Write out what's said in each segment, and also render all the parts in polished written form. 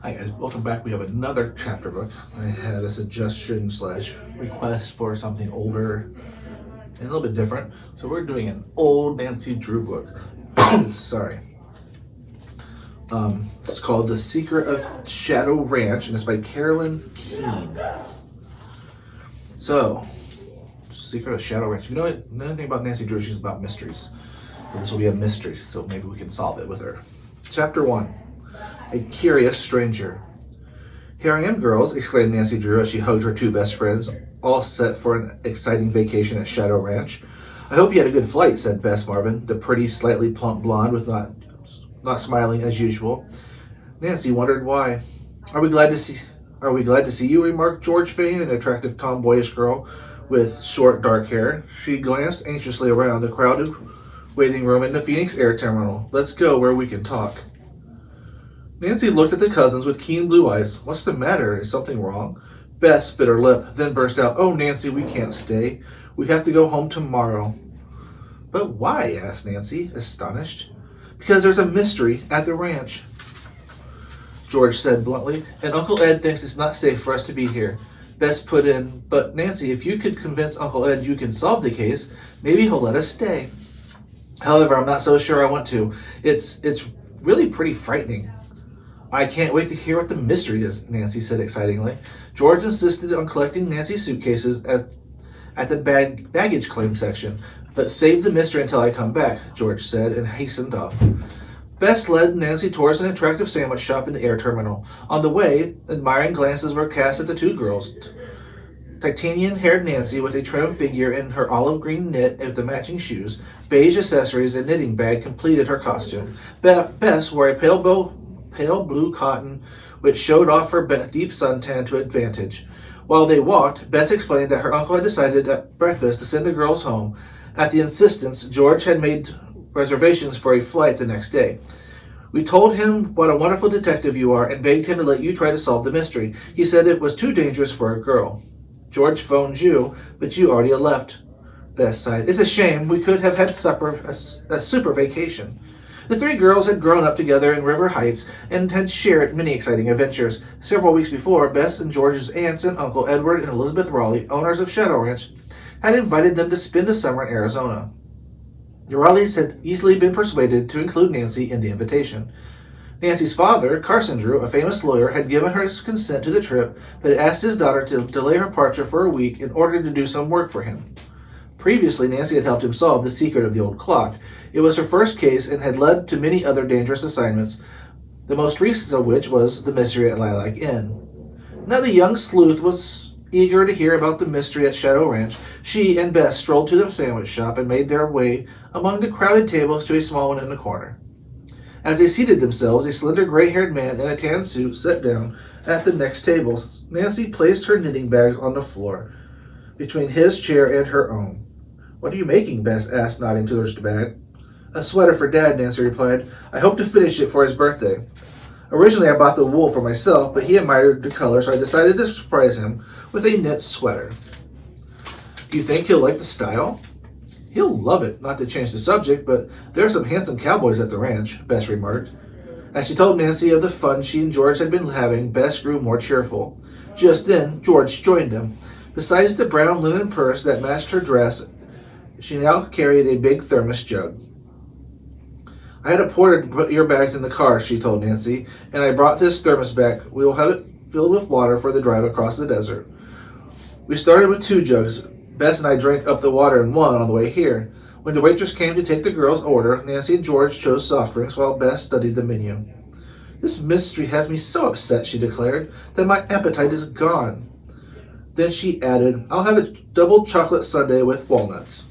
Hi guys, welcome back. We have another chapter book. I had a suggestion slash request for something older and a little bit different. So we're doing an old Nancy Drew book. Sorry. It's called The Secret of Shadow Ranch and it's by Carolyn Keene. So, Secret of Shadow Ranch. If you know anything about Nancy Drew, she's about mysteries. So this will be a mystery, so maybe we can solve it with her. Chapter 1. A Curious Stranger. "Here I am, girls," exclaimed Nancy Drew as she hugged her two best friends, all set for an exciting vacation at Shadow Ranch. "I hope you had a good flight," said Bess Marvin, the pretty, slightly plump blonde with not smiling as usual. Nancy wondered why. Are we glad to see you?" remarked George Fane, an attractive tomboyish girl with short dark hair. She glanced anxiously around the crowded waiting room in the Phoenix Air Terminal. "Let's go where we can talk." Nancy looked at the cousins with keen blue eyes. "What's the matter? Is something wrong?" Bess bit her lip, then burst out, "Oh, Nancy, we can't stay. We have to go home tomorrow." "But why?" asked Nancy, astonished. "Because there's a mystery at the ranch," George said bluntly, "and Uncle Ed thinks it's not safe for us to be here." Bess put in, "But Nancy, if you could convince Uncle Ed you can solve the case, maybe he'll let us stay." "However, I'm not so sure I want to. It's really pretty frightening." "I can't wait to hear what the mystery is," Nancy said excitingly. George insisted on collecting Nancy's suitcases at the baggage claim section. "But save the mystery until I come back," George said, and hastened off. Bess led Nancy towards an attractive sandwich shop in the air terminal. On the way, admiring glances were cast at the two girls. Titanian-haired Nancy, with a trim figure in her olive green knit with the matching shoes, beige accessories, and knitting bag completed her costume. Bess wore a pale blue cotton, which showed off her deep suntan to advantage. While they walked, Bess explained that her uncle had decided at breakfast to send the girls home. At the insistence, George had made reservations for a flight the next day. "We told him what a wonderful detective you are and begged him to let you try to solve the mystery. He said it was too dangerous for a girl." "George phoned you, but you already left," Bess sighed. "It's a shame. We could have had a super vacation." The three girls had grown up together in River Heights and had shared many exciting adventures. Several weeks before, Bess and George's aunts and uncle Edward and Elizabeth Raleigh, owners of Shadow Ranch, had invited them to spend a summer in Arizona. The Raleighs had easily been persuaded to include Nancy in the invitation. Nancy's father, Carson Drew, a famous lawyer, had given her his consent to the trip, but had asked his daughter to delay her departure for a week in order to do some work for him. Previously, Nancy had helped him solve the secret of the old clock. It was her first case and had led to many other dangerous assignments, the most recent of which was the mystery at Lilac Inn. Now the young sleuth was eager to hear about the mystery at Shadow Ranch. She and Bess strolled to the sandwich shop and made their way among the crowded tables to a small one in the corner. As they seated themselves, a slender gray-haired man in a tan suit sat down at the next table. Nancy placed her knitting bags on the floor between his chair and her own. "What are you making?" Bess asked, nodding to her bag. "A sweater for Dad," Nancy replied. "I hope to finish it for his birthday. Originally, I bought the wool for myself, but he admired the color, so I decided to surprise him with a knit sweater." "Do you think he'll like the style?" "He'll love it," not to change the subject, "but there are some handsome cowboys at the ranch," Bess remarked. As she told Nancy of the fun she and George had been having, Bess grew more cheerful. Just then, George joined them. Besides the brown linen purse that matched her dress, she now carried a big thermos jug. "I had a porter put your bags in the car," she told Nancy, "and I brought this thermos back. We will have it filled with water for the drive across the desert." We started with 2 jugs. Bess and I drank up the water in one on the way here. When the waitress came to take the girls' order, Nancy and George chose soft drinks while Bess studied the menu. "This mystery has me so upset," she declared, "that my appetite is gone." Then she added, "I'll have a double chocolate sundae with walnuts."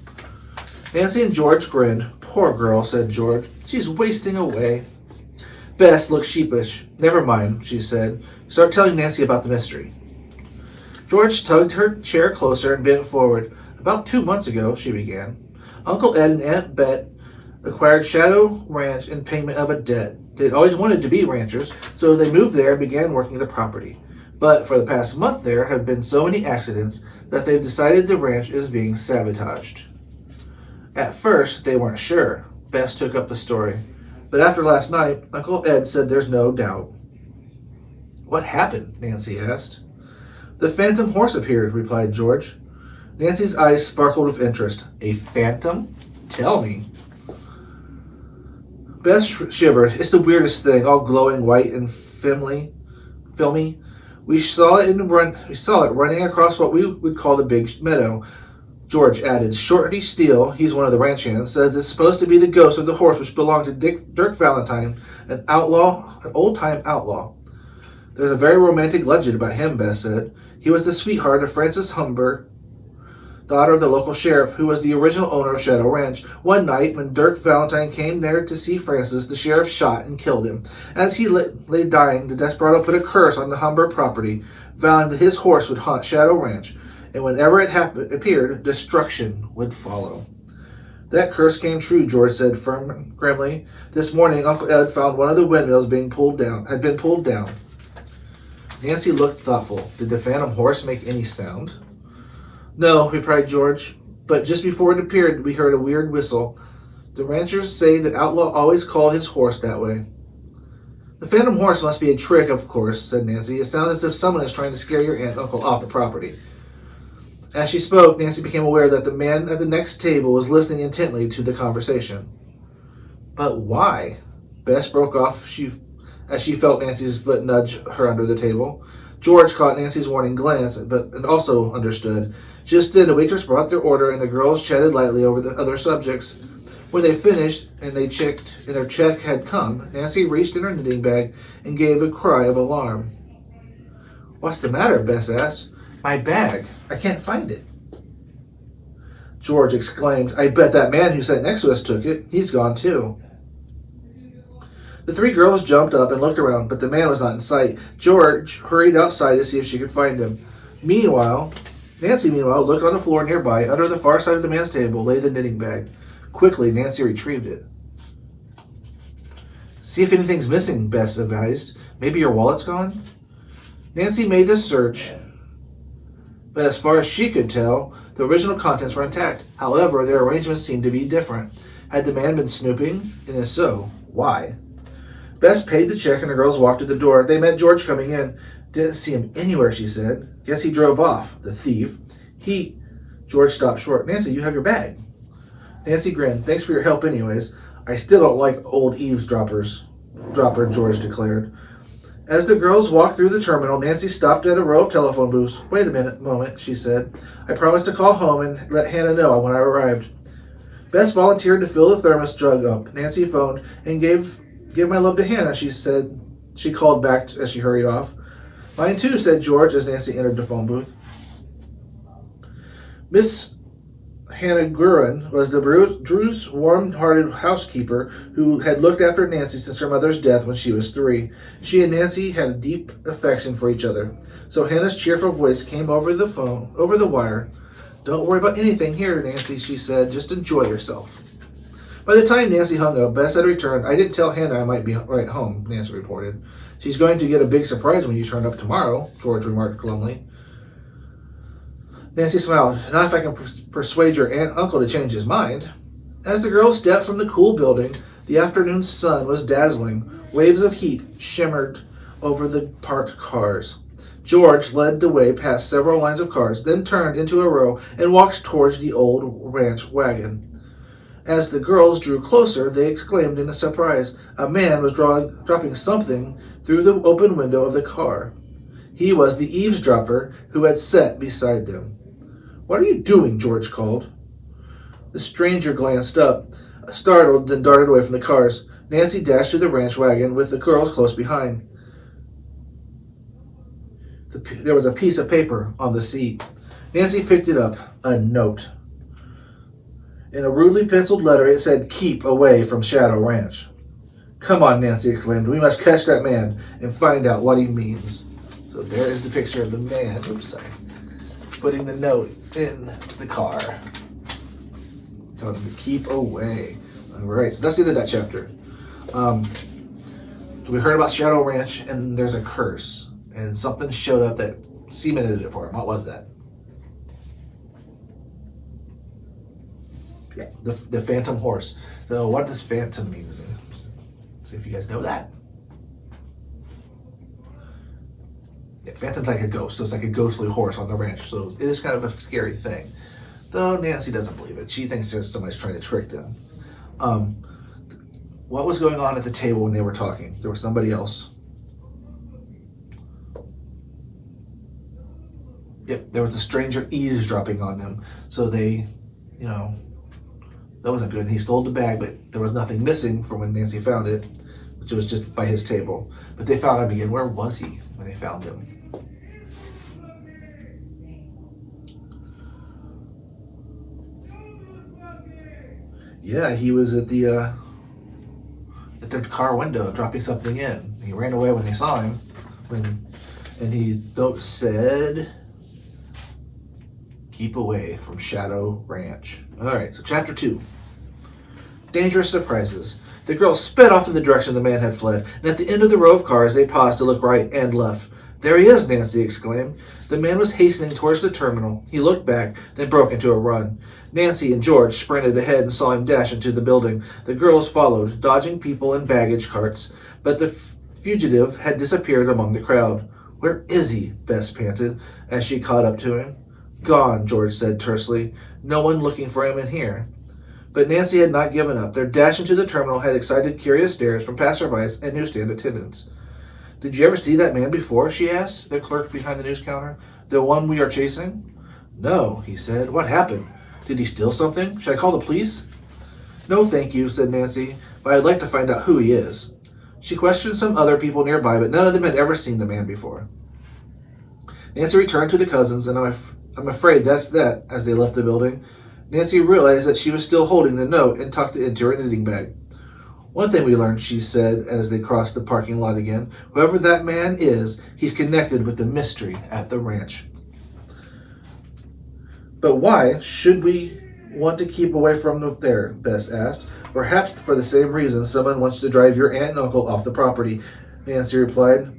Nancy and George grinned. "Poor girl," said George. "She's wasting away." Bess looked sheepish. "Never mind," she said. "Start telling Nancy about the mystery." George tugged her chair closer and bent forward. "About 2 months ago," she began, "Uncle Ed and Aunt Bet acquired Shadow Ranch in payment of a debt. They'd always wanted to be ranchers, so they moved there and began working the property. But for the past month there have been so many accidents that they've decided the ranch is being sabotaged. At first, they weren't sure." Bess took up the story. "But after last night, Uncle Ed said there's no doubt." What happened? Nancy asked. The phantom horse appeared, replied George. Nancy's eyes sparkled with interest. A phantom? Tell me. Bess shivered. It's the weirdest thing, all glowing white and filmy. We saw it running across what we would call the big meadow. George added, Shorty Steele, he's one of the ranch hands, says it's supposed to be the ghost of the horse which belonged to Dirk Valentine, an old-time outlaw. There's a very romantic legend about him, Bess said. He was the sweetheart of Frances Humber, daughter of the local sheriff, who was the original owner of Shadow Ranch. One night, when Dirk Valentine came there to see Frances, the sheriff shot and killed him. As he lay dying, the desperado put a curse on the Humber property, vowing that his horse would haunt Shadow Ranch, and whenever it appeared, destruction would follow. That curse came true, George said grimly. This morning, Uncle Ed found one of the windmills had been pulled down. Nancy looked thoughtful. Did the phantom horse make any sound? No, replied George, but just before it appeared, we heard a weird whistle. The ranchers say the outlaw always called his horse that way. The phantom horse must be a trick, of course, said Nancy. It sounds as if someone is trying to scare your aunt and uncle off the property. As she spoke, Nancy became aware that the man at the next table was listening intently to the conversation. But why? Bess broke off as she felt Nancy's foot nudge her under the table. George caught Nancy's warning glance, and also understood. Just then, the waitress brought their order, and the girls chatted lightly over the other subjects. When they finished, and their check had come, Nancy reached in her knitting bag and gave a cry of alarm. What's the matter? Bess asked. My bag. I can't find it. George exclaimed, I bet that man who sat next to us took it. He's gone too. The three girls jumped up and looked around, but the man was not in sight. George hurried outside to see if she could find him. Nancy, looked on the floor nearby. Under the far side of the man's table lay the knitting bag. Quickly, Nancy retrieved it. See if anything's missing, Bess advised. Maybe your wallet's gone? Nancy made the search, but as far as she could tell, the original contents were intact. However, their arrangements seemed to be different. Had the man been snooping? And if so, why? Bess paid the check and the girls walked to the door. They met George coming in. Didn't see him anywhere, she said. Guess he drove off, the thief. George stopped short. Nancy, you have your bag. Nancy grinned. Thanks for your help anyways. I still don't like old dropper, George declared. As the girls walked through the terminal, Nancy stopped at a row of telephone booths. Wait a moment, she said. I promised to call home and let Hannah know when I arrived. Bess volunteered to fill the thermos jug up. Nancy phoned and give my love to Hannah, she said. She called back as she hurried off. Mine too, said George as Nancy entered the phone booth. Miss Hannah Guerin was the Drew's warm-hearted housekeeper who had looked after Nancy since her mother's death when she was 3. She and Nancy had a deep affection for each other. So Hannah's cheerful voice came over the wire. Don't worry about anything here, Nancy, she said. Just enjoy yourself. By the time Nancy hung up, Bess had returned. I didn't tell Hannah I might be right home, Nancy reported. She's going to get a big surprise when you turn up tomorrow, George remarked glumly. Nancy smiled. Not if I can persuade your aunt and uncle to change his mind. As the girls stepped from the cool building, the afternoon sun was dazzling. Waves of heat shimmered over the parked cars. George led the way past several lines of cars, then turned into a row and walked towards the old ranch wagon. As the girls drew closer, they exclaimed in surprise. A man was dropping something through the open window of the car. He was the eavesdropper who had sat beside them. What are you doing? George called. The stranger glanced up, startled, then darted away from the cars. Nancy dashed to the ranch wagon with the girls close behind. There was a piece of paper on the seat. Nancy picked it up. A note. In a rudely penciled letter, it said, Keep away from Shadow Ranch. Come on, Nancy exclaimed. We must catch that man and find out what he means. So there is the picture of the man. Putting the note in the car. Telling him to keep away. All right, so that's the end of that chapter. We heard about Shadow Ranch, and there's a curse. And something showed up that cemented it for him. What was that? Yeah, the phantom horse. So what does phantom mean? See if you guys know that. Phantom's like a ghost, so it's like a ghostly horse on the ranch. So it is kind of a scary thing. Though Nancy doesn't believe it. She thinks there's somebody's trying to trick them. What was going on at the table when they were talking? There was somebody else. Yep, there was a stranger eavesdropping on them. So they, that wasn't good. He stole the bag, but there was nothing missing from when Nancy found it, which was just by his table. But they found him again. Where was he when they found him? Yeah, he was at their car window dropping something in. He ran away when they saw him. And he said, keep away from Shadow Ranch. All right, so chapter 2. Dangerous surprises. The girls sped off in the direction the man had fled, and at the end of the row of cars, they paused to look right and left. There he is, Nancy exclaimed. The man was hastening towards the terminal. He looked back, then broke into a run. Nancy and George sprinted ahead and saw him dash into the building. The girls followed, dodging people and baggage carts, but the fugitive had disappeared among the crowd. Where is he? Bess panted, as she caught up to him. Gone, George said tersely. No one looking for him in here. But Nancy had not given up. Their dash into the terminal had excited curious stares from passerbys and newsstand attendants. Did you ever see that man before? She asked, the clerk behind the news counter. The one we are chasing? No, he said. What happened? Did he steal something? Should I call the police? No, thank you, said Nancy, but I'd like to find out who he is. She questioned some other people nearby, but none of them had ever seen the man before. Nancy returned to the cousins, and I'm afraid that's that. As they left the building, Nancy realized that she was still holding the note and tucked it into her knitting bag. One thing we learned, she said as they crossed the parking lot again, whoever that man is, he's connected with the mystery at the ranch. But why should we want to keep away from there? Bess asked. Perhaps for the same reason someone wants to drive your aunt and uncle off the property, Nancy replied.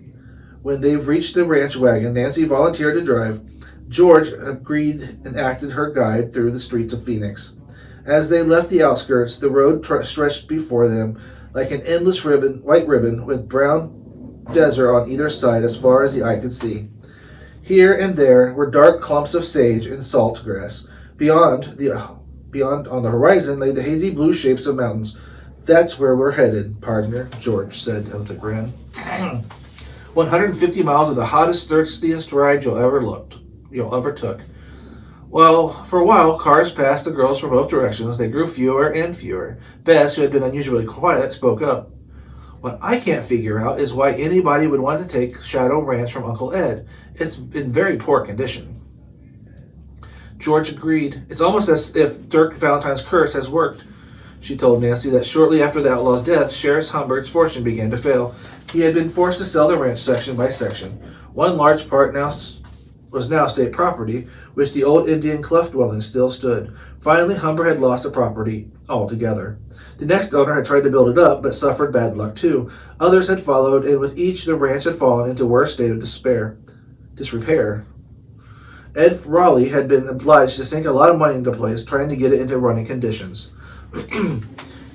When they've reached the ranch wagon, Nancy volunteered to drive. George agreed and acted her guide through the streets of Phoenix. As they left the outskirts, the road stretched before them like an endless white ribbon with brown desert on either side as far as the eye could see. Here and there were dark clumps of sage and salt grass. Beyond on the horizon lay the hazy blue shapes of mountains. That's where we're headed, partner, George said with a grin. 150 miles of the hottest, thirstiest ride you'll ever took. Well, for a while, cars passed the girls from both directions. They grew fewer and fewer. Bess, who had been unusually quiet, spoke up. What I can't figure out is why anybody would want to take Shadow Ranch from Uncle Ed. It's in very poor condition. George agreed. It's almost as if Dirk Valentine's curse has worked. She told Nancy that shortly after the outlaw's death, Sheriff Humbert's fortune began to fail. He had been forced to sell the ranch section by section. One large part was now state property, which the old Indian cleft dwelling still stood. Finally, Humber had lost the property altogether. The next owner had tried to build it up, but suffered bad luck too. Others had followed, and with each the ranch had fallen into a worse state of disrepair. Ed Raleigh had been obliged to sink a lot of money into place, trying to get it into running conditions.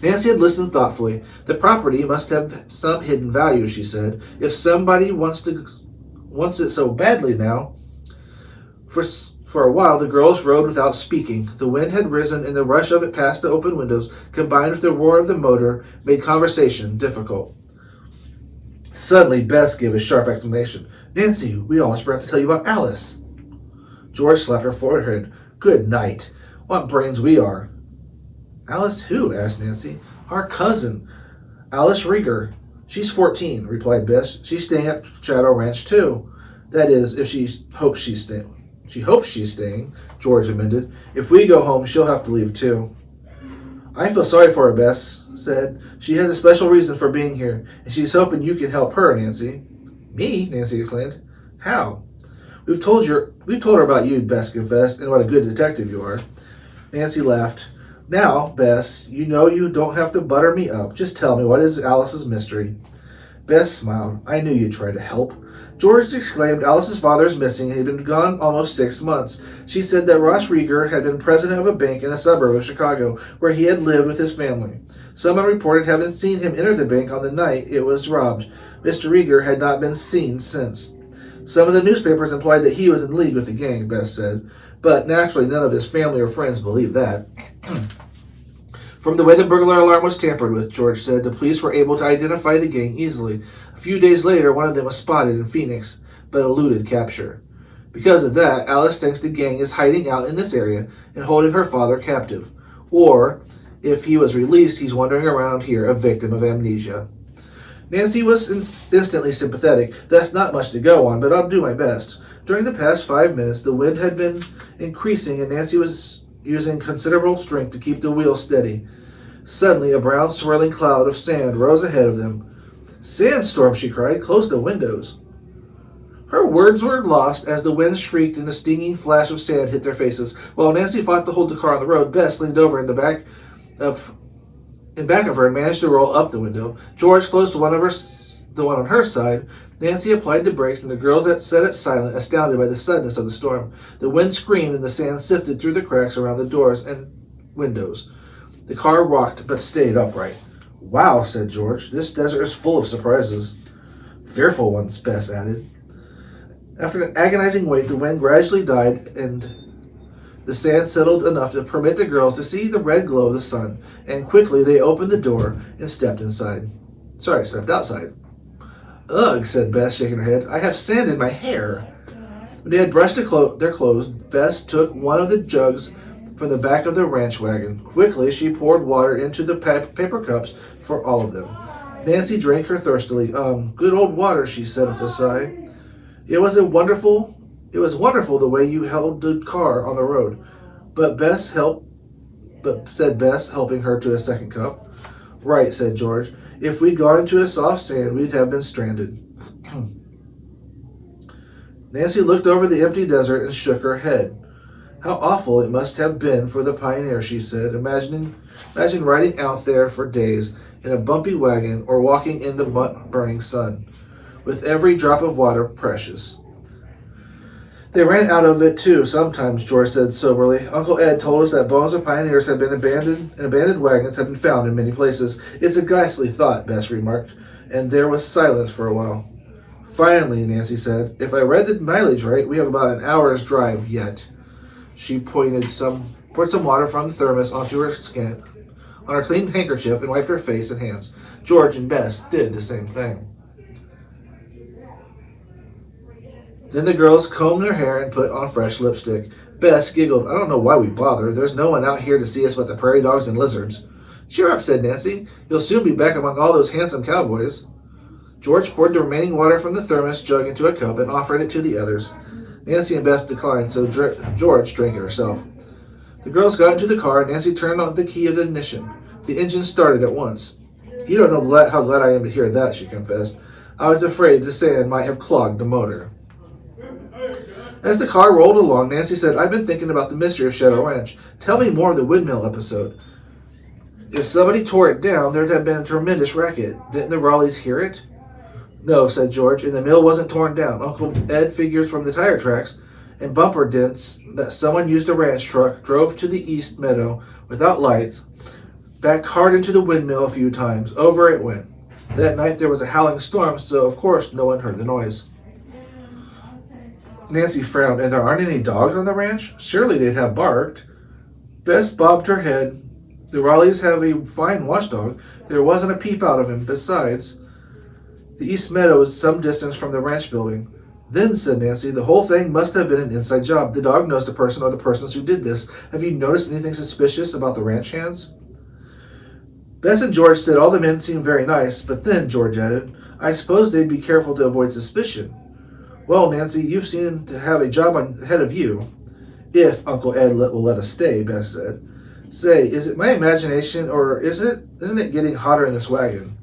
Nancy had listened thoughtfully. The property must have some hidden value, she said. If somebody wants it so badly now. For a while, the girls rode without speaking. The wind had risen, and the rush of it past the open windows, combined with the roar of the motor, made conversation difficult. Suddenly, Bess gave a sharp exclamation. Nancy, we almost forgot to tell you about Alice. George slapped her forehead. Good night. What brains we are. Alice who? Asked Nancy. Our cousin, Alice Rieger. She's 14, replied Bess. She's staying at Shadow Ranch, too. That is, if she hopes she's staying. She hopes she's staying, George amended. If we go home, she'll have to leave, too. I feel sorry for her, Bess said. She has a special reason for being here, and she's hoping you can help her, Nancy. Me? Nancy exclaimed. How? We've told her about you, Bess confessed, and what a good detective you are. Nancy laughed. Now, Bess, you know you don't have to butter me up. Just tell me, what is Alice's mystery? Bess smiled. I knew you'd try to help. George exclaimed, Alice's father is missing and he'd been gone almost 6 months. She said that Ross Rieger had been president of a bank in a suburb of Chicago, where he had lived with his family. Someone reported having seen him enter the bank on the night it was robbed. Mr. Rieger had not been seen since. Some of the newspapers implied that he was in league with the gang, Bess said, but naturally none of his family or friends believed that. From the way the burglar alarm was tampered with, George said, the police were able to identify the gang easily. A few days later, one of them was spotted in Phoenix, but eluded capture. Because of that, Alice thinks the gang is hiding out in this area and holding her father captive. Or, if he was released, he's wandering around here, a victim of amnesia. Nancy was instantly sympathetic. That's not much to go on, but I'll do my best. During the past 5 minutes, the wind had been increasing, and Nancy was using considerable strength to keep the wheel steady. Suddenly, a brown swirling cloud of sand rose ahead of them. "Sandstorm," she cried. "Close the windows." Her words were lost as the wind shrieked and a stinging flash of sand hit their faces. While Nancy fought to hold the car on the road, Bess leaned over in back of her and managed to roll up the window. George closed the one on her side. Nancy applied the brakes, and the girls set it silent, astounded by the suddenness of the storm. The wind screamed, and the sand sifted through the cracks around the doors and windows. The car rocked, but stayed upright. "Wow," said George. "This desert is full of surprises." "Fearful ones," Bess added. After an agonizing wait, the wind gradually died, and the sand settled enough to permit the girls to see the red glow of the sun, and quickly they opened the door and stepped outside. "Ugh," said Bess, shaking her head. "I have sand in my hair." When they had brushed their clothes, Bess took one of the jugs from the back of the ranch wagon. Quickly, she poured water into the paper cups for all of them. Nancy drank her thirstily. Good old water," she said with a sigh. It was wonderful the way you held the car on the road." Said Bess, helping her to a second cup. "Right," said George. "If we'd gone into a soft sand, we'd have been stranded." Nancy looked over the empty desert and shook her head. "How awful it must have been for the pioneer," she said. Imagine riding out there for days in a bumpy wagon or walking in the burning sun, with every drop of water precious. "They ran out of it too sometimes," George said soberly. "Uncle Ed told us that bones of pioneers have been abandoned, and abandoned wagons have been found in many places." "It's a ghastly thought," Bess remarked, and there was silence for a while. "Finally," Nancy said, "if I read the mileage right, we have about an hour's drive yet." She poured some water from the thermos onto her skin, on her clean handkerchief, and wiped her face and hands. George and Bess did the same thing. Then the girls combed their hair and put on fresh lipstick. Bess giggled. "I don't know why we bother. There's no one out here to see us but the prairie dogs and lizards." "Cheer up," said Nancy. "You'll soon be back among all those handsome cowboys." George poured the remaining water from the thermos jug into a cup and offered it to the others. Nancy and Beth declined, so George drank it herself. The girls got into the car, and Nancy turned on the key of the ignition. The engine started at once. "You don't know how glad I am to hear that," she confessed. "I was afraid the sand might have clogged the motor." As the car rolled along, Nancy said, "I've been thinking about the mystery of Shadow Ranch. Tell me more of the windmill episode. If somebody tore it down, there'd have been a tremendous racket. Didn't the Raleighs hear it?" "No," said George, "and the mill wasn't torn down. Uncle Ed figures from the tire tracks and bumper dents that someone used a ranch truck, drove to the east meadow without lights, backed hard into the windmill a few times. Over it went. That night there was a howling storm, so of course no one heard the noise." Nancy frowned. "And there aren't any dogs on the ranch? Surely they'd have barked." Bess bobbed her head. "The Raleighs have a fine watchdog. There wasn't a peep out of him. Besides, the east meadow is some distance from the ranch building." "Then," said Nancy, "the whole thing must have been an inside job. The dog knows the person or the persons who did this. Have you noticed anything suspicious about the ranch hands?" Bess and George said all the men seemed very nice, but then, George added, "I suppose they'd be careful to avoid suspicion." "Well, Nancy, you seem to have a job ahead of you, if Uncle Ed will let us stay," Bess said. "Say, is it my imagination, or isn't it getting hotter in this wagon?"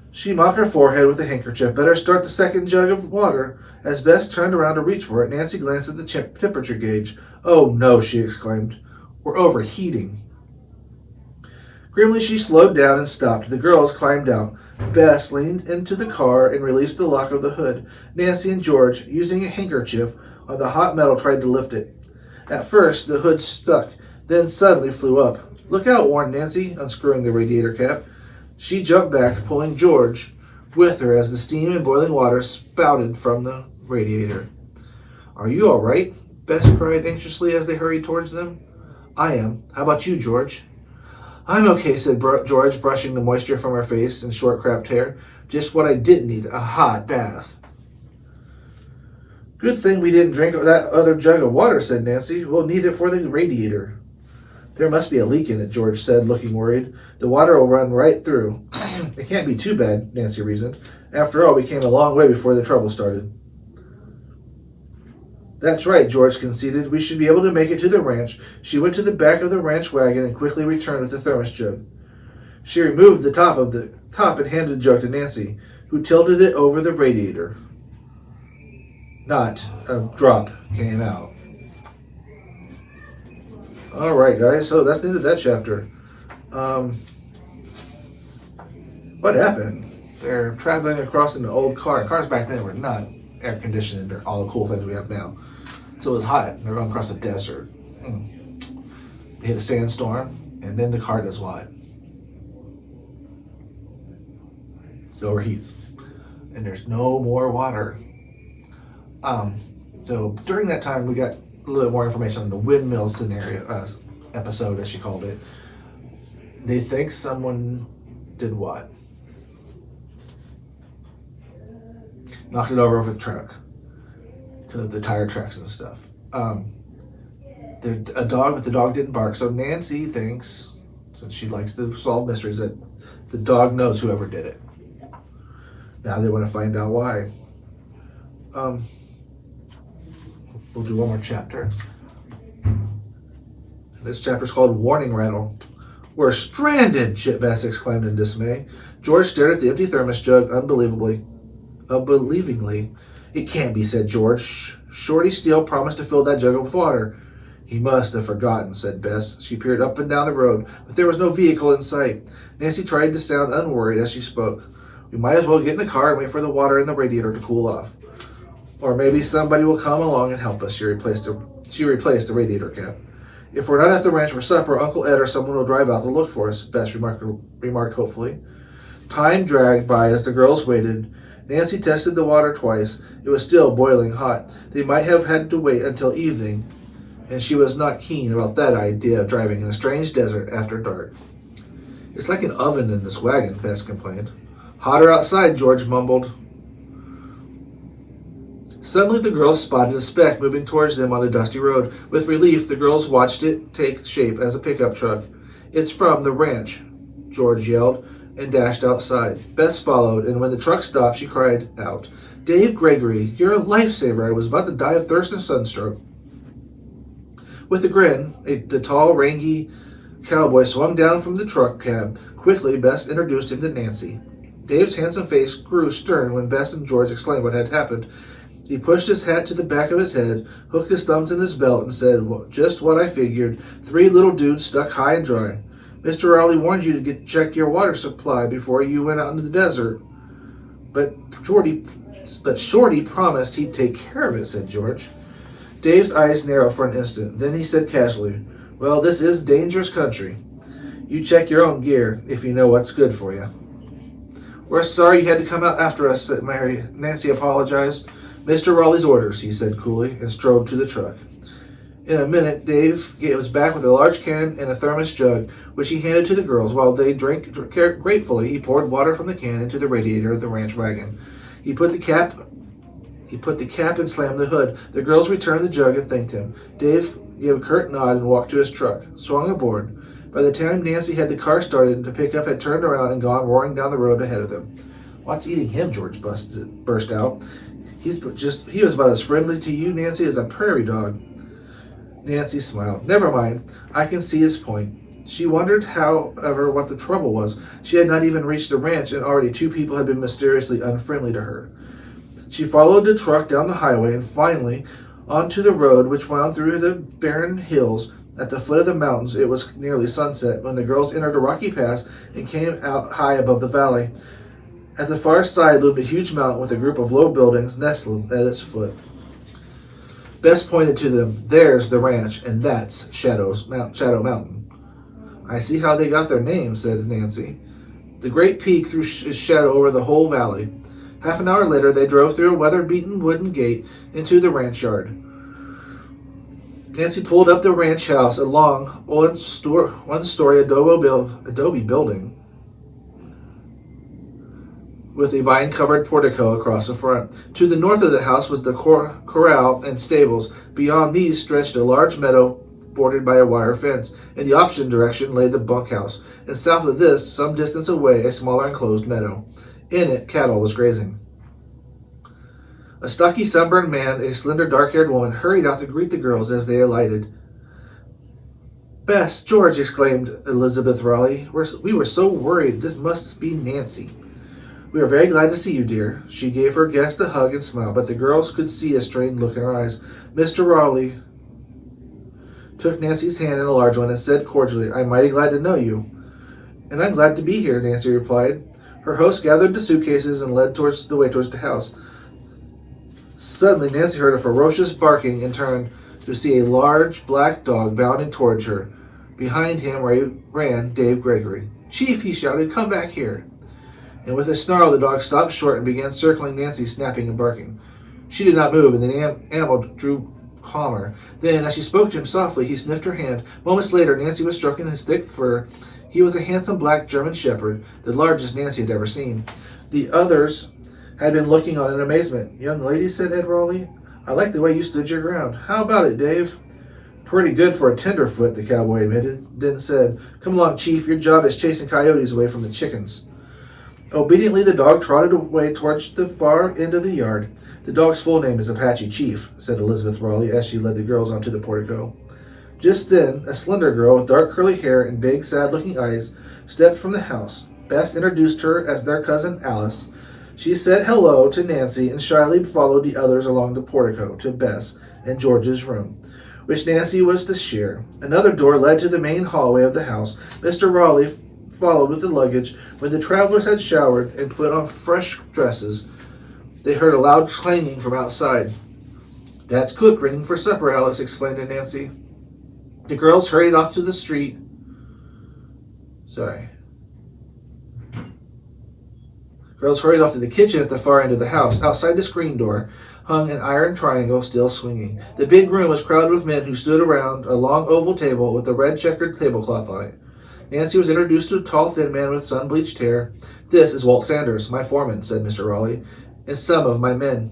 She mopped her forehead with a handkerchief. "Better start the second jug of water." As Bess turned around to reach for it, Nancy glanced at the temperature gauge. "Oh no," she exclaimed. "We're overheating." Grimly, she slowed down and stopped. The girls climbed out. Bess leaned into the car and released the lock of the hood. Nancy and George, using a handkerchief on the hot metal, tried to lift it. At first, the hood stuck, then suddenly flew up. "Look out," warned Nancy, unscrewing the radiator cap. She jumped back, pulling George with her as the steam and boiling water spouted from the radiator. "Are you all right?" Bess cried anxiously as they hurried towards them. "I am. How about you, George?" "I'm okay," said George, brushing the moisture from her face and short cropped hair. "Just what I did need, a hot bath." "Good thing we didn't drink that other jug of water," said Nancy. "We'll need it for the radiator." "There must be a leak in it," George said, looking worried. "The water will run right through." "It can't be too bad," Nancy reasoned. "After all, we came a long way before the trouble started." "That's right," George conceded. "We should be able to make it to the ranch." She went to the back of the ranch wagon and quickly returned with the thermos jug. She removed the top and handed the jug to Nancy, who tilted it over the radiator. Not a drop came out. All right, guys. So that's the end of that chapter. What happened? They're traveling across in an old car. Cars back then were not air conditioned or all the cool things we have now. So it was hot. They're going across the desert. They hit a sandstorm, and then the car does what? It overheats. And there's no more water. So during that time, we got a little bit more information on the windmill scenario, episode, as she called it. They think someone did what? Knocked it over with a truck because of the tire tracks and stuff. A dog, but the dog didn't bark. So Nancy thinks, since she likes to solve mysteries, that the dog knows whoever did it. Now they want to find out why. We'll do one more chapter. This chapter's called Warning Rattle. "We're stranded!" Bess exclaimed in dismay. George stared at the empty thermos jug unbelievingly. "It can't be," said George. "Shorty Steele promised to fill that jug up with water." "He must have forgotten," said Bess. She peered up and down the road, but there was no vehicle in sight. Nancy tried to sound unworried as she spoke. "We might as well get in the car and wait for the water in the radiator to cool off. Or maybe somebody will come along and help us." She replaced the radiator cap. "If we're not at the ranch for supper, Uncle Ed or someone will drive out to look for us," Bess remarked hopefully. Time dragged by as the girls waited. Nancy tested the water twice. It was still boiling hot. They might have had to wait until evening, and she was not keen about that idea of driving in a strange desert after dark. "It's like an oven in this wagon," Bess complained. "Hotter outside," George mumbled. Suddenly the girls spotted a speck moving towards them on the dusty road. With relief, the girls watched it take shape as a pickup truck. "It's from the ranch," George yelled, and dashed outside. Bess followed, and when the truck stopped, she cried out, "Dave Gregory, you're a lifesaver. I was about to die of thirst and sunstroke." With a grin, the tall, rangy cowboy swung down from the truck cab. Quickly, Bess introduced him to Nancy. Dave's handsome face grew stern when Bess and George explained what had happened. He pushed his hat to the back of his head, hooked his thumbs in his belt, and said, "Just what I figured. 3 little dudes stuck high and dry. Mr. Rowley warned you to check your water supply before you went out into the desert. But Shorty promised he'd take care of it," said George. Dave's eyes narrowed for an instant. Then he said casually, "Well, this is dangerous country. You check your own gear if you know what's good for you." "We're sorry you had to come out after us," said Mary. Nancy apologized. "Mr. Rowley's orders," he said coolly, and strode to the truck. In a minute, Dave was back with a large can and a thermos jug, which he handed to the girls. While they drank gratefully, he poured water from the can into the radiator of the ranch wagon. He put the cap and slammed the hood. The girls returned the jug and thanked him. Dave gave a curt nod and walked to his truck, swung aboard. By the time Nancy had the car started, the pickup had turned around and gone roaring down the road ahead of them. "What's eating him?" George burst out. He was about as friendly to you, Nancy, as a prairie dog." Nancy smiled. "Never mind. I can see his point." She wondered, however, what the trouble was. She had not even reached the ranch, and already 2 people had been mysteriously unfriendly to her. She followed the truck down the highway and finally onto the road which wound through the barren hills. At the foot of the mountains, it was nearly sunset when the girls entered a rocky pass and came out high above the valley. At the far side loomed a huge mountain with a group of low buildings nestled at its foot. Bess pointed to them. "There's the ranch, and that's Shadow Mountain." "I see how they got their name," said Nancy. The great peak threw its shadow over the whole valley. Half an hour later, they drove through a weather-beaten wooden gate into the ranch yard. Nancy pulled up the ranch house, a long, one-story adobe building with a vine-covered portico across the front. To the north of the house was the corral and stables. Beyond these stretched a large meadow bordered by a wire fence. In the opposite direction lay the bunkhouse, and south of this, some distance away, a smaller enclosed meadow. In it, cattle was grazing. A stocky, sunburned man and a slender, dark-haired woman hurried out to greet the girls as they alighted. "Bess, George," exclaimed Elizabeth Raleigh. "We were so worried. This must be Nancy." "We are very glad to see you, dear." She gave her guest a hug and smile, but the girls could see a strained look in her eyes. Mr. Raleigh took Nancy's hand in a large one and said cordially, "I'm mighty glad to know you." "And I'm glad to be here," Nancy replied. Her host gathered the suitcases and led towards the house. Suddenly, Nancy heard a ferocious barking and turned to see a large black dog bounding towards her. Behind him ran Dave Gregory. "Chief," he shouted, "come back here." And with a snarl, the dog stopped short and began circling Nancy, snapping and barking. She did not move, and the animal drew calmer. Then, as she spoke to him softly, he sniffed her hand. Moments later, Nancy was stroking his thick fur. He was a handsome black German shepherd, the largest Nancy had ever seen. The others had been looking on in amazement. "Young lady," said Ed Raleigh, "I like the way you stood your ground. How about it, Dave?" "Pretty good for a tenderfoot," the cowboy admitted, then said, "Come along, Chief. Your job is chasing coyotes away from the chickens." Obediently, the dog trotted away towards the far end of the yard. "The dog's full name is Apache Chief," said Elizabeth Raleigh as she led the girls onto the portico. Just then, a slender girl with dark curly hair and big, sad-looking eyes stepped from the house. Bess introduced her as their cousin Alice. She said hello to Nancy and shyly followed the others along the portico to Bess and George's room, which Nancy was to share. Another door led to the main hallway of the house. Mr. Raleigh followed with the luggage. When the travelers had showered and put on fresh dresses, they heard a loud clanging from outside. "That's cook ringing for supper," Alice explained to Nancy. The girls hurried off to the street. Girls hurried off to the kitchen at the far end of the house. Outside the screen door hung an iron triangle, still swinging. The big room was crowded with men who stood around a long oval table with a red checkered tablecloth on it. Nancy was introduced to a tall, thin man with sun-bleached hair. "This is Walt Sanders, my foreman," said Mr. Raleigh, "and some of my men."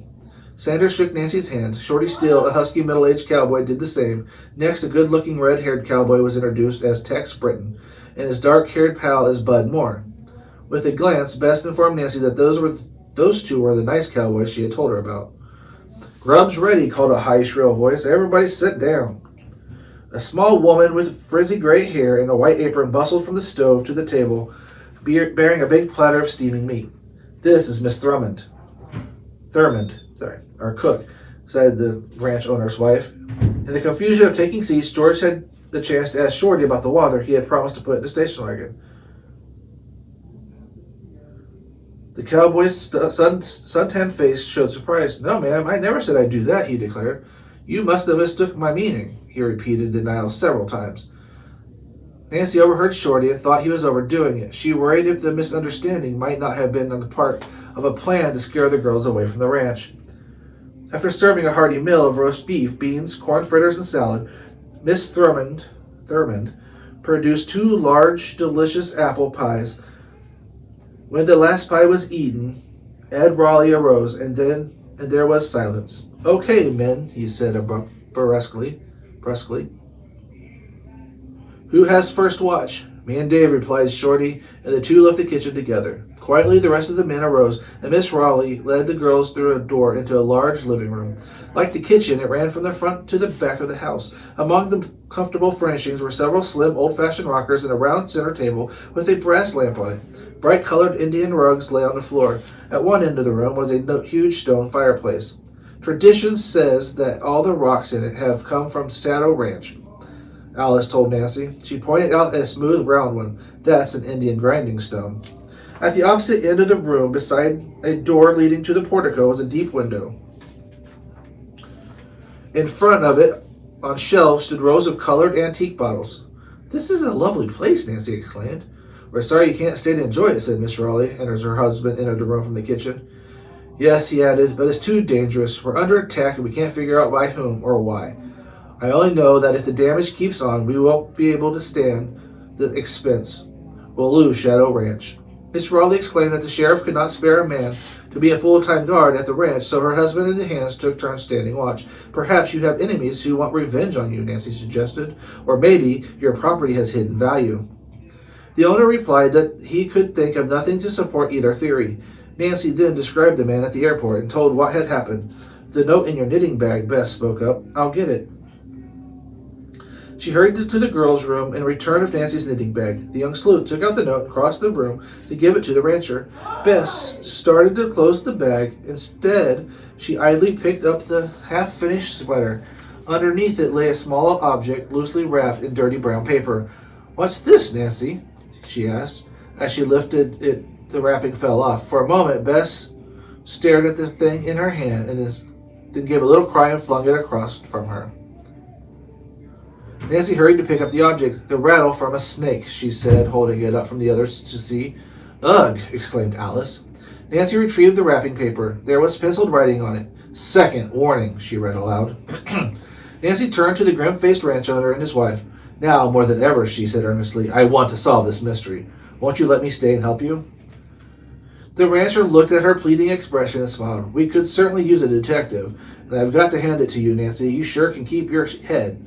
Sanders shook Nancy's hand. Shorty Steele, a husky middle-aged cowboy, did the same. Next, a good-looking red-haired cowboy was introduced as Tex Britton, and his dark-haired pal as Bud Moore. With a glance, Bess informed Nancy that those two were the nice cowboys she had told her about. "Grub's ready," called a high, shrill voice. "Everybody sit down." A small woman with frizzy gray hair and a white apron bustled from the stove to the table, bearing a big platter of steaming meat. "This is Miss Thurmond, our cook," said the ranch owner's wife. In the confusion of taking seats, George had the chance to ask Shorty about the water he had promised to put in the station wagon. The cowboy's suntanned face showed surprise. "No, ma'am, I never said I'd do that," he declared. "You must have mistook my meaning," he repeated denial several times. Nancy overheard Shorty and thought he was overdoing it. She worried if the misunderstanding might not have been on the part of a plan to scare the girls away from the ranch. After serving a hearty meal of roast beef, beans, corn fritters, and salad, Miss Thurmond produced 2 large, delicious apple pies. When the last pie was eaten, Ed Raleigh arose, and there was silence. "Okay, men," he said brusquely. "Who has first watch?" "Me and Dave," replied Shorty, and the two left the kitchen together. Quietly, the rest of the men arose, and Miss Raleigh led the girls through a door into a large living room. Like the kitchen, it ran from the front to the back of the house. Among the comfortable furnishings were several slim, old-fashioned rockers and a round center table with a brass lamp on it. Bright-colored Indian rugs lay on the floor. At one end of the room was a huge stone fireplace. "Tradition says that all the rocks in it have come from Saddle Ranch," Alice told Nancy. She pointed out a smooth, round one. "That's an Indian grinding stone." At the opposite end of the room, beside a door leading to the portico, was a deep window. In front of it, on shelves, stood rows of colored antique bottles. "This is a lovely place," Nancy exclaimed. "We're sorry you can't stay to enjoy it," said Miss Raleigh, as her husband entered the room from the kitchen. "Yes," he added, "but it's too dangerous. We're under attack and we can't figure out by whom or why. I only know that if the damage keeps on, we won't be able to stand the expense. We'll lose Shadow Ranch." Miss Raleigh explained that the sheriff could not spare a man to be a full-time guard at the ranch, so her husband and the hands took turns standing watch. "Perhaps you have enemies who want revenge on you," Nancy suggested. "Or maybe your property has hidden value." The owner replied that he could think of nothing to support either theory. Nancy then described the man at the airport and told what had happened. "The note in your knitting bag," Bess spoke up. "I'll get it." She hurried to the girls' room in return of Nancy's knitting bag. The young sleuth took out the note and crossed the room to give it to the rancher. Bess started to close the bag. Instead, she idly picked up the half-finished sweater. Underneath it lay a small object loosely wrapped in dirty brown paper. "What's this, Nancy?" she asked. As she lifted it, the wrapping fell off. For a moment, Bess stared at the thing in her hand and then gave a little cry and flung it across from her. Nancy hurried to pick up the object. "The rattle from a snake," she said, holding it up for the others to see. "Ugh!" exclaimed Alice. Nancy retrieved the wrapping paper. There was penciled writing on it. "Second warning," she read aloud. Nancy turned to the grim-faced ranch owner and his wife. "Now, more than ever," she said earnestly, "I want to solve this mystery. Won't you let me stay and help you?" The rancher looked at her pleading expression and smiled. "We could certainly use a detective, and I've got to hand it to you, Nancy. You sure can keep your head."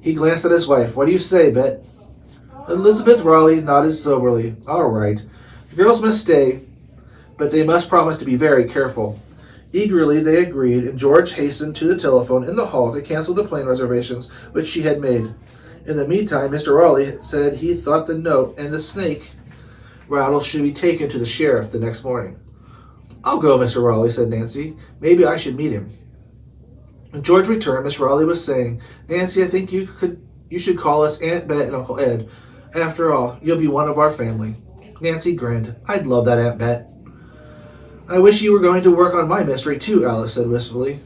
He glanced at his wife. "What do you say, Bet?" Elizabeth Raleigh nodded soberly. "All right. The girls must stay, but they must promise to be very careful." Eagerly they agreed, and George hastened to the telephone in the hall to cancel the plane reservations which she had made. In the meantime, Mr. Raleigh said he thought the note and the snake rattle should be taken to the sheriff the next morning. "I'll go, Mr. Raleigh," said Nancy. "Maybe I should meet him." When George returned, Miss Raleigh was saying, "Nancy, I think you should call us Aunt Bet and Uncle Ed. After all, you'll be one of our family." Nancy grinned. "I'd love that, Aunt Bet." "I wish you were going to work on my mystery, too," Alice said wistfully.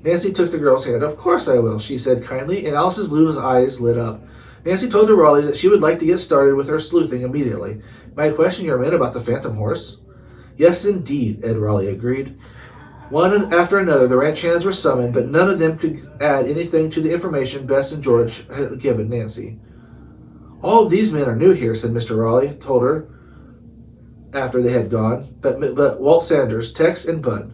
Nancy took the girl's hand. "Of course I will," she said kindly, and Alice's blue eyes lit up. Nancy told the Raleighs that she would like to get started with her sleuthing immediately. "May I question your men about the phantom horse?" "Yes, indeed," Ed Raleigh agreed. One after another, the ranch hands were summoned, but none of them could add anything to the information Bess and George had given Nancy. "All of these men are new here," said Mr. Raleigh, told her after they had gone. But Walt Sanders, Tex, and Bud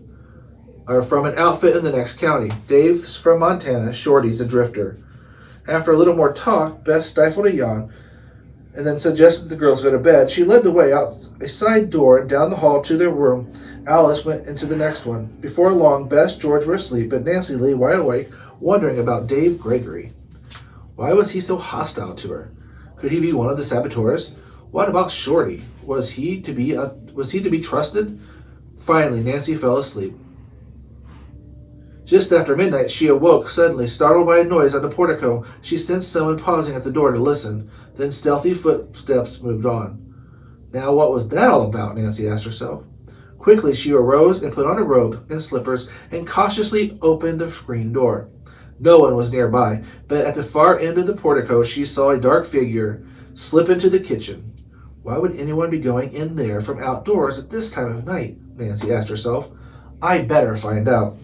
are from an outfit in the next county. Dave's from Montana, Shorty's a drifter. After a little more talk, Bess stifled a yawn and then suggested the girls go to bed. She led the way out a side door and down the hall to their room. Alice went into the next one. Before long, Bess and George were asleep, but Nancy lay wide awake, wondering about Dave Gregory. Why was he so hostile to her? Could he be one of the saboteurs? What about Shorty? Was he to be trusted? Finally, Nancy fell asleep. Just after midnight, she awoke suddenly, startled by a noise on the portico. She sensed someone pausing at the door to listen. Then stealthy footsteps moved on. Now, what was that all about? Nancy asked herself. Quickly, she arose and put on a robe and slippers and cautiously opened the screen door. No one was nearby, but at the far end of the portico, she saw a dark figure slip into the kitchen. Why would anyone be going in there from outdoors at this time of night? Nancy asked herself. I better find out.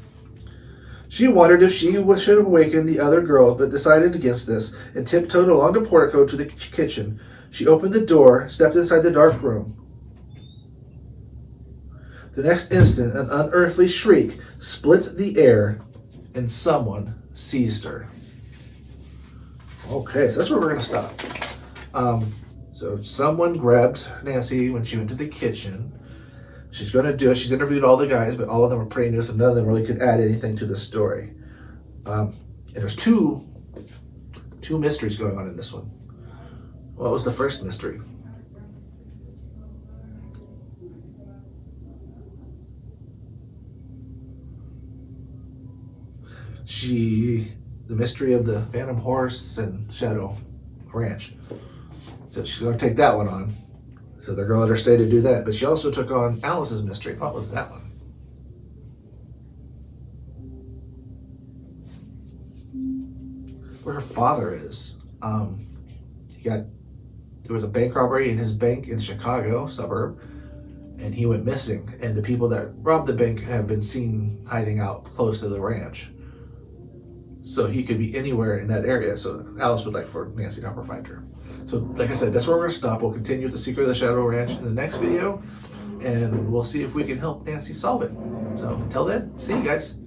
She wondered if she should awaken the other girl, but decided against this and tiptoed along the portico to the kitchen. She opened the door, stepped inside the dark room. The next instant, an unearthly shriek split the air, and someone seized her. Okay, so that's where we're going to stop. So someone grabbed Nancy when she went to the kitchen. She's going to do it. She's interviewed all the guys, but all of them are pretty new, so none of them really could add anything to the story. And there's two mysteries going on in this one. What was the first mystery? The mystery of the Phantom Horse and Shadow Ranch. So she's going to take that one on. So they're going to let her stay to do that. But she also took on Alice's mystery. What was that one? Where her father is. He got there was a bank robbery in his bank in Chicago suburb, and he went missing. And the people that robbed the bank have been seen hiding out close to the ranch. So he could be anywhere in that area. So Alice would like for Nancy to help her find her. So like I said, that's where we're gonna stop. We'll continue with the Secret of the Shadow Ranch in the next video, and we'll see if we can help Nancy solve it. So until then, see you guys.